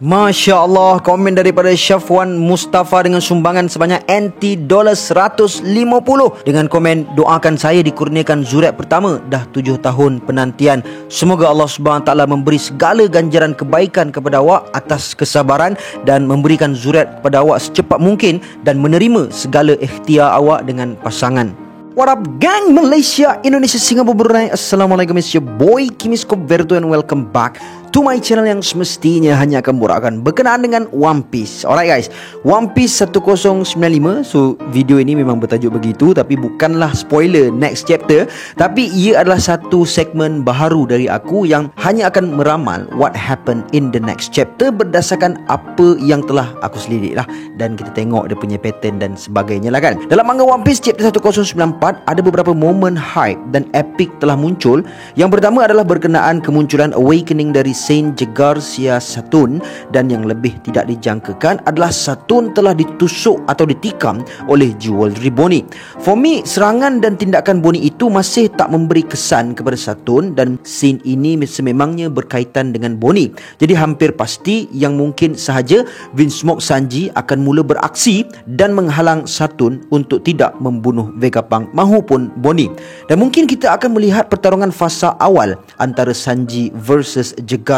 Masya Allah, komen daripada Syafwan Mustafa dengan sumbangan sebanyak NT $150 dengan komen, doakan saya dikurniakan zuriat pertama, dah 7 tahun penantian. Semoga Allah SWT memberi segala ganjaran kebaikan kepada awak atas kesabaran dan memberikan zuriat kepada awak secepat mungkin dan menerima segala ikhtiar awak dengan pasangan. What up gang, Malaysia, Indonesia, Singapura, Brunei. Assalamualaikum, it's your boy Kimis Koberto and welcome back to my channel yang semestinya hanya akan murahkan berkenaan dengan One Piece. Alright guys, One Piece 1095. So video ini memang bertajuk begitu, tapi bukanlah spoiler next chapter, tapi ia adalah satu segmen baharu dari aku yang hanya akan meramal what happened in the next chapter berdasarkan apa yang telah aku selidik lah, dan kita tengok dia punya pattern dan sebagainya lah kan. Dalam manga One Piece chapter 1094 ada beberapa momen hype dan epic telah muncul. Yang pertama adalah berkenaan kemunculan awakening dari Saint Jegarsia Saturn, dan yang lebih tidak dijangkakan adalah Saturn telah ditusuk atau ditikam oleh Jewelry Bonnie. For me, serangan dan tindakan Bonnie itu masih tak memberi kesan kepada Saturn, dan scene ini sememangnya berkaitan dengan Bonnie. Jadi hampir pasti yang mungkin sahaja Vinsmoke Sanji akan mula beraksi dan menghalang Saturn untuk tidak membunuh Vegapunk mahupun Bonnie. Dan mungkin kita akan melihat pertarungan fasa awal antara Sanji versus Jegarsia.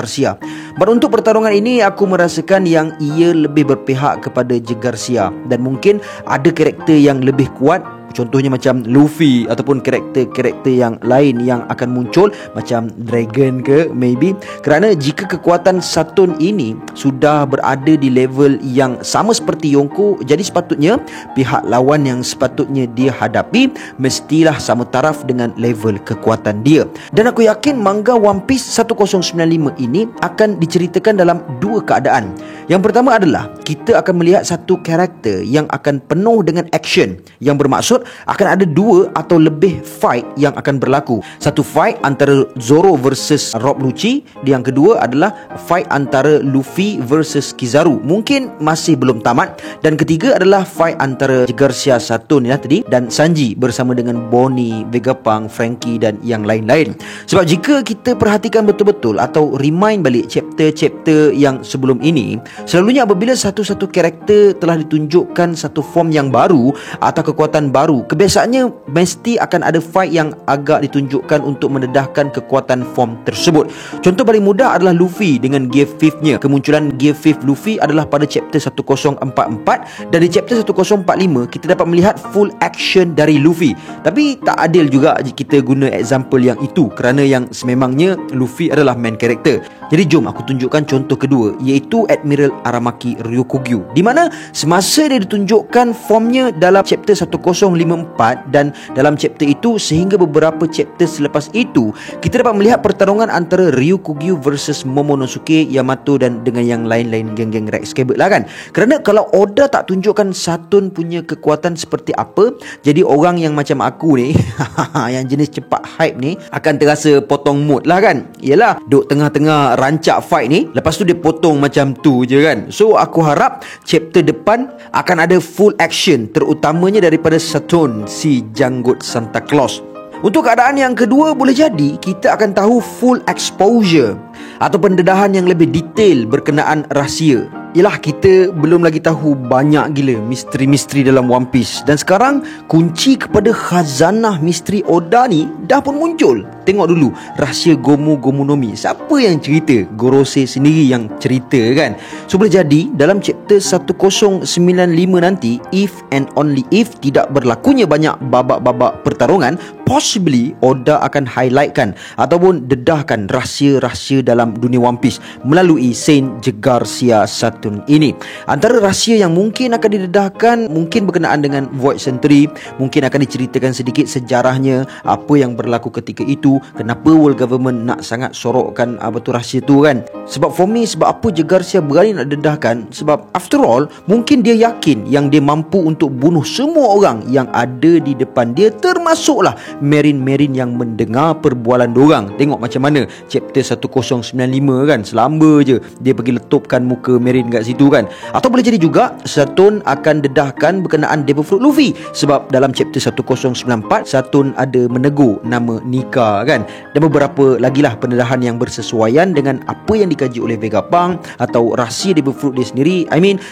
But untuk pertarungan ini aku merasakan yang ia lebih berpihak kepada Jegarsia, dan mungkin ada karakter yang lebih kuat, contohnya macam Luffy ataupun karakter-karakter yang lain yang akan muncul macam Dragon ke maybe. Kerana jika kekuatan Saturn ini sudah berada di level yang sama seperti Yonko, jadi sepatutnya pihak lawan yang sepatutnya dia hadapi mestilah sama taraf dengan level kekuatan dia. Dan aku yakin manga One Piece 1095 ini akan diceritakan dalam dua keadaan. Yang pertama adalah kita akan melihat satu karakter yang akan penuh dengan action, yang bermaksud akan ada dua atau lebih fight yang akan berlaku. Satu fight antara Zoro versus Rob Lucci, yang kedua adalah fight antara Luffy versus Kizaru, mungkin masih belum tamat, dan ketiga adalah fight antara Jegarsia Saturn ya tadi dan Sanji bersama dengan Bonnie, Vegapunk, Franky dan yang lain-lain. Sebab jika kita perhatikan betul-betul atau remind balik chapter-chapter yang sebelum ini, selalunya apabila satu-satu karakter telah ditunjukkan satu form yang baru atau kekuatan baru, kebiasaannya mesti akan ada fight yang agak ditunjukkan untuk mendedahkan kekuatan form tersebut. Contoh paling mudah adalah Luffy dengan Gear 5-nya. Kemunculan Gear 5 Luffy adalah pada chapter 1044, dan di chapter 1045 kita dapat melihat full action dari Luffy. Tapi tak adil juga kita guna example yang itu, kerana yang sememangnya Luffy adalah main character. Jadi jom aku tunjukkan contoh kedua, iaitu Admiral Aramaki Ryukugyu, di mana semasa dia ditunjukkan formnya dalam chapter 1054, dan dalam chapter itu sehingga beberapa chapter selepas itu kita dapat melihat pertarungan antara Ryukugyu versus Momonosuke, Yamato dan dengan yang lain-lain geng-geng Rex Cabot lah kan. Kerana kalau Oda tak tunjukkan Saturn punya kekuatan seperti apa, jadi orang yang macam aku ni yang jenis cepat hype ni akan terasa potong mood lah kan. Yelah, duk tengah-tengah rancak fight ni, lepas tu dia potong macam tu je kan. So aku harap chapter depan akan ada full action, terutamanya daripada Saturn, si janggut Santa Claus. Untuk keadaan yang kedua, boleh jadi kita akan tahu full exposure atau pendedahan yang lebih detail berkenaan rahsia. Yelah, kita belum lagi tahu banyak gila misteri-misteri dalam One Piece, dan sekarang kunci kepada khazanah misteri Oda ni dah pun muncul. Tengok dulu rahsia Gomu Gomu no Mi. Siapa yang cerita? Gorosei sendiri yang cerita kan. So boleh jadi dalam chapter 1095 nanti, if and only if tidak berlakunya banyak babak-babak pertarungan, possibly Oda akan highlightkan ataupun dedahkan rahsia-rahsia dalam dunia One Piece melalui Saint Jegarsia Saturn ini. Antara rahsia yang mungkin akan didedahkan mungkin berkenaan dengan Void Century, mungkin akan diceritakan sedikit sejarahnya, apa yang berlaku ketika itu, kenapa world government nak sangat sorokkan rahsia tu kan. Sebab for me, sebab apa Jegarsia berani nak dedahkan, sebab after all mungkin dia yakin yang dia mampu untuk bunuh semua orang yang ada di depan dia, termasuklah Marine yang mendengar perbualan dorang. Tengok macam mana chapter 1095 kan, selamba je dia pergi letupkan muka Marine kat situ kan. Atau boleh jadi juga Saturn akan dedahkan berkenaan Devil Fruit Luffy, sebab dalam chapter 1094 Saturn ada menegur nama Nika kan. Dan beberapa lagi lah pendedahan yang bersesuaian dengan apa yang dikaji oleh Vegapunk atau rahsia Devil Fruit dia sendiri.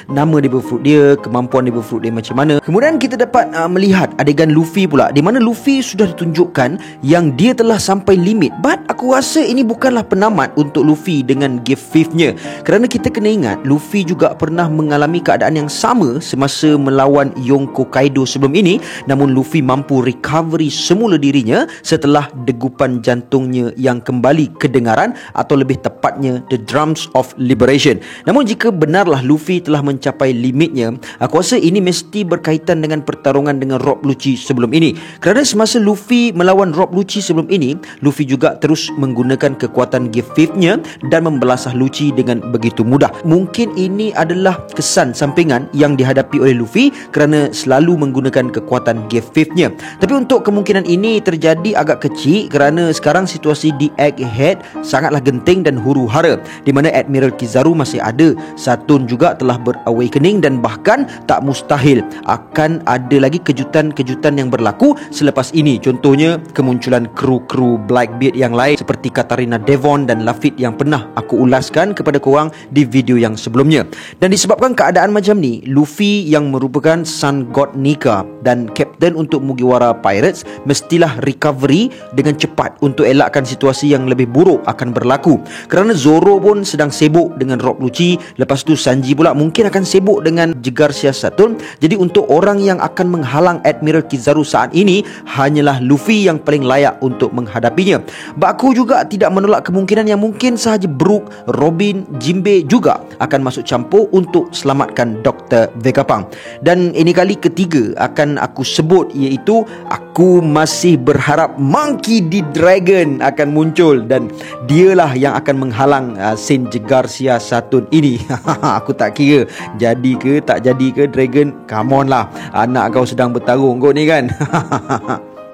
Nama Devil Fruit dia, kemampuan Devil Fruit dia macam mana. Kemudian kita dapat melihat adegan Luffy pula, di mana Luffy sudah ditunjukkan yang dia telah sampai limit. But aku rasa ini bukanlah penamat untuk Luffy dengan gift 5-nya, kerana kita kena ingat Luffy juga pernah mengalami keadaan yang sama semasa melawan Yonko Kaido sebelum ini. Namun Luffy mampu recovery semula dirinya setelah degupan jantungnya yang kembali kedengaran, atau lebih tepatnya the drums of liberation. Namun jika benarlah Luffy telah mencapai limitnya, aku rasa ini mesti berkaitan dengan pertarungan dengan Rob Lucci sebelum ini. Kerana semasa Luffy melawan Rob Lucci sebelum ini, Luffy juga terus menggunakan kekuatan gift 5-nya dan membelasah Lucci dengan begitu mudah. Mungkin ini adalah kesan sampingan yang dihadapi oleh Luffy kerana selalu menggunakan kekuatan gift 5-nya. Tapi untuk kemungkinan ini terjadi agak kecil kerana sekarang situasi di Egghead sangatlah genting dan huru-hara, di mana Admiral Kizaru masih ada, Saturn juga telah berawakening, dan bahkan tak mustahil akan ada lagi kejutan-kejutan yang berlaku selepas ini. Contohnya kemunculan kru-kru Blackbeard yang lain seperti Katarina Devon dan Lafitte yang pernah aku ulaskan kepada korang di video yang sebelumnya. Dan disebabkan keadaan macam ni, Luffy yang merupakan Sun God Nika dan Captain untuk Mugiwara Pirates mestilah recovery dengan cepat untuk elakkan situasi yang lebih buruk akan berlaku. Kerana Zoro pun sedang sibuk dengan Rob Lucci, lepas tu Sanji pula mungkin akan sibuk dengan jegar Saturn. Jadi untuk orang yang akan menghalang Admiral Kizaru saat ini hanyalah Luffy yang paling layak untuk menghadapinya. Aku juga tidak menolak kemungkinan yang mungkin sahaja Brook, Robin, Jinbe juga akan masuk campur untuk selamatkan Dr. Vegapunk. Dan ini kali ketiga akan aku sebut, iaitu aku masih berharap Monkey D. Dragon akan muncul dan dialah yang akan menghalang Saint Garcia Saturn ini. Aku tak kira jadi ke tak jadi ke Dragon, come on lah, anak kau sedang bertarung kau ni kan.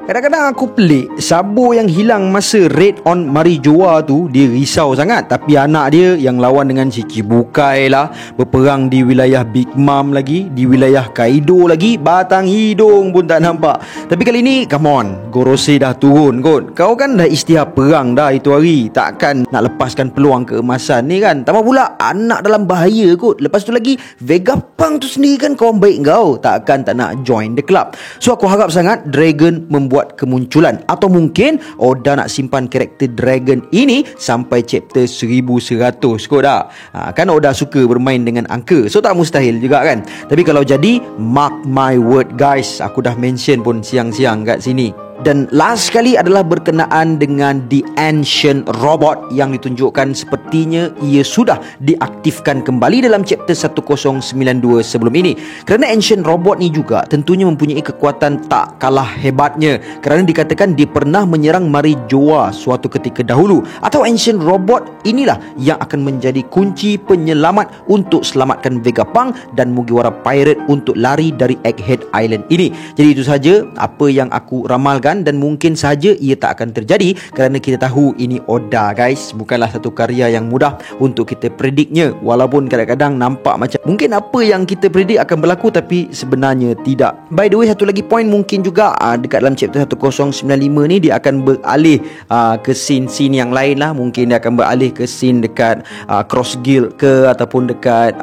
Kadang-kadang aku pelik, Sabo yang hilang masa raid on Marijoa tu, dia risau sangat. Tapi anak dia yang lawan dengan si Chibukai lah, berperang di wilayah Big Mom lagi, di wilayah Kaido lagi, batang hidung pun tak nampak. Tapi kali ni, come on, Gorosei dah turun kot. Kau kan dah isytihar perang dah itu hari, takkan nak lepaskan peluang keemasan ni kan. Tambah pula anak dalam bahaya kot. Lepas tu lagi Vegapunk tu sendiri kan kawan baik kau, takkan tak nak join the club. So aku harap sangat Dragon membuat kemunculan, atau mungkin Oda nak simpan karakter Dragon ini sampai chapter 1100 kot dah. Kan Oda suka bermain dengan angka, so tak mustahil juga kan. Tapi kalau jadi, mark my word guys, aku dah mention pun siang-siang kat sini. Dan last sekali adalah berkenaan dengan The Ancient Robot yang ditunjukkan sepertinya ia sudah diaktifkan kembali dalam chapter 1092 sebelum ini. Kerana Ancient Robot ni juga tentunya mempunyai kekuatan tak kalah hebatnya, kerana dikatakan dia pernah menyerang Marijoa suatu ketika dahulu. Atau Ancient Robot inilah yang akan menjadi kunci penyelamat untuk selamatkan Vegapunk dan Mugiwara Pirate untuk lari dari Egghead Island ini. Jadi itu saja apa yang aku ramalkan, dan mungkin saja ia tak akan terjadi kerana kita tahu ini Oda guys, bukanlah satu karya yang mudah untuk kita prediknya. Walaupun kadang-kadang nampak macam mungkin apa yang kita predik akan berlaku, tapi sebenarnya tidak. By the way, satu lagi point mungkin juga dekat dalam chapter 1095 ni dia akan beralih ke scene-scene yang lain lah. Mungkin dia akan beralih ke scene dekat Cross Guild ke, ataupun dekat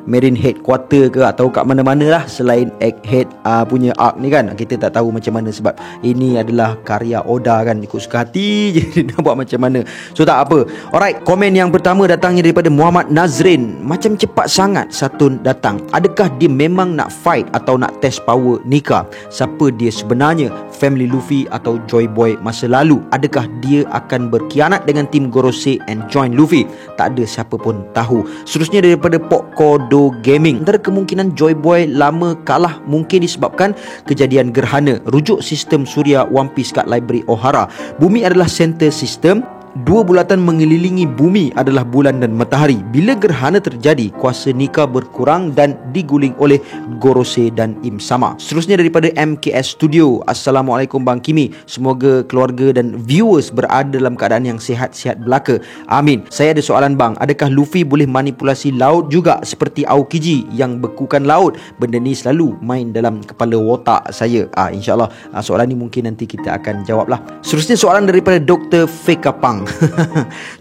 Marine Headquarter ke, atau kat mana-mana lah selain Egghead punya arc ni kan. Kita tak tahu macam mana sebab ini adalah karya Oda kan, ikut suka hati je dia nak buat macam mana. So tak apa. Alright, komen yang pertama datangnya daripada Muhammad Nazrin. Macam cepat sangat Saturn datang. Adakah dia memang nak fight atau nak test power Nika? Siapa dia sebenarnya? Family Luffy atau Joy Boy masa lalu? Adakah dia akan berkhianat dengan tim Gorosei and join Luffy? Tak ada siapa pun tahu. Seterusnya daripada Pokkodo Gaming. Antara kemungkinan Joy Boy lama kalah mungkin disebabkan kejadian gerhana. Rujuk sistem Suria One Piece kat Library Ohara. Bumi adalah center system Dua bulatan mengelilingi bumi adalah bulan dan matahari. Bila gerhana terjadi, kuasa nikah berkurang dan diguling oleh Gorose dan Im Sama. Seterusnya daripada MKS Studio. Assalamualaikum Bang Kimi. Semoga keluarga dan viewers berada dalam keadaan yang sihat-sihat belaka. Amin. Saya ada soalan bang. Adakah Luffy boleh manipulasi laut juga seperti Aokiji yang bekukan laut? Benda ni selalu main dalam kepala otak saya. InsyaAllah soalan ni mungkin nanti kita akan jawab lah. Seterusnya soalan daripada Dr. Fekapang.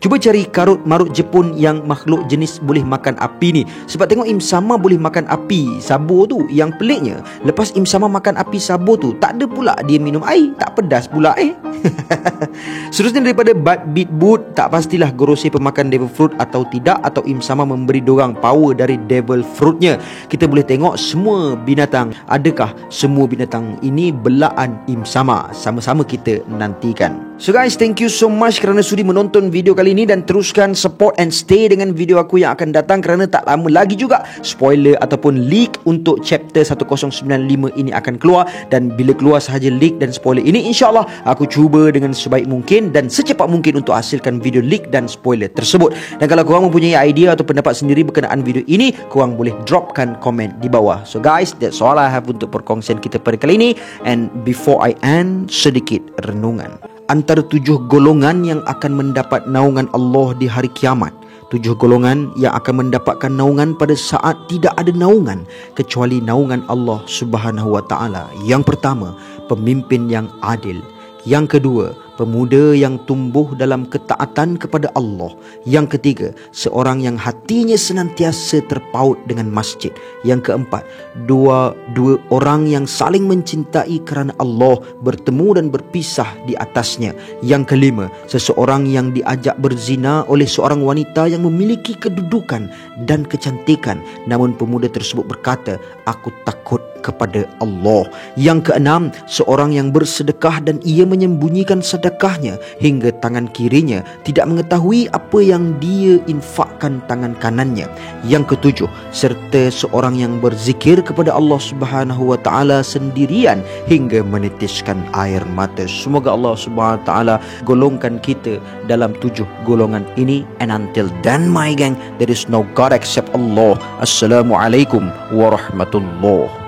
Cuba cari karut marut Jepun yang makhluk jenis boleh makan api ni. Sebab tengok Im Sama boleh makan api sabur tu. Yang peliknya, lepas Im Sama makan api sabur tu, tak ada pula dia minum air. Tak pedas pula Seterusnya daripada Beat Boot. Tak pastilah Gorose pemakan devil fruit atau tidak, atau Im Sama memberi dorang power dari devil fruitnya. Kita boleh tengok semua binatang. Adakah semua binatang ini belaan Im Sama? Sama-sama kita nantikan. So guys, thank you so much kerana sudi menonton video kali ini, dan teruskan support and stay dengan video aku yang akan datang, kerana tak lama lagi juga spoiler ataupun leak untuk chapter 1095 ini akan keluar. Dan bila keluar sahaja leak dan spoiler ini, insyaAllah aku cuba dengan sebaik mungkin dan secepat mungkin untuk hasilkan video leak dan spoiler tersebut. Dan kalau korang mempunyai idea atau pendapat sendiri berkenaan video ini, korang boleh dropkan komen di bawah. So guys, that's all I have untuk perkongsian kita pada kali ini. And before I end, sedikit renungan. Antara 7 golongan yang akan mendapat naungan Allah di hari kiamat. 7 golongan yang akan mendapatkan naungan pada saat tidak ada naungan kecuali naungan Allah Subhanahu wa taala. Yang pertama, pemimpin yang adil. Yang kedua, pemuda yang tumbuh dalam ketaatan kepada Allah. Yang ketiga, seorang yang hatinya senantiasa terpaut dengan masjid. Yang keempat, dua orang yang saling mencintai kerana Allah, bertemu dan berpisah di atasnya. Yang kelima, seseorang yang diajak berzina oleh seorang wanita yang memiliki kedudukan dan kecantikan, namun pemuda tersebut berkata, "Aku takut kepada Allah." Yang keenam, seorang yang bersedekah dan ia menyembunyikan sedekahnya hingga tangan kirinya tidak mengetahui apa yang dia infakkan tangan kanannya. Yang ketujuh, serta seorang yang berzikir kepada Allah Subhanahu wa taala sendirian hingga menitiskan air mata. Semoga Allah Subhanahu wa taala golongkan kita dalam 7 golongan ini. And until then my gang, there is no God except Allah. Assalamualaikum warahmatullahi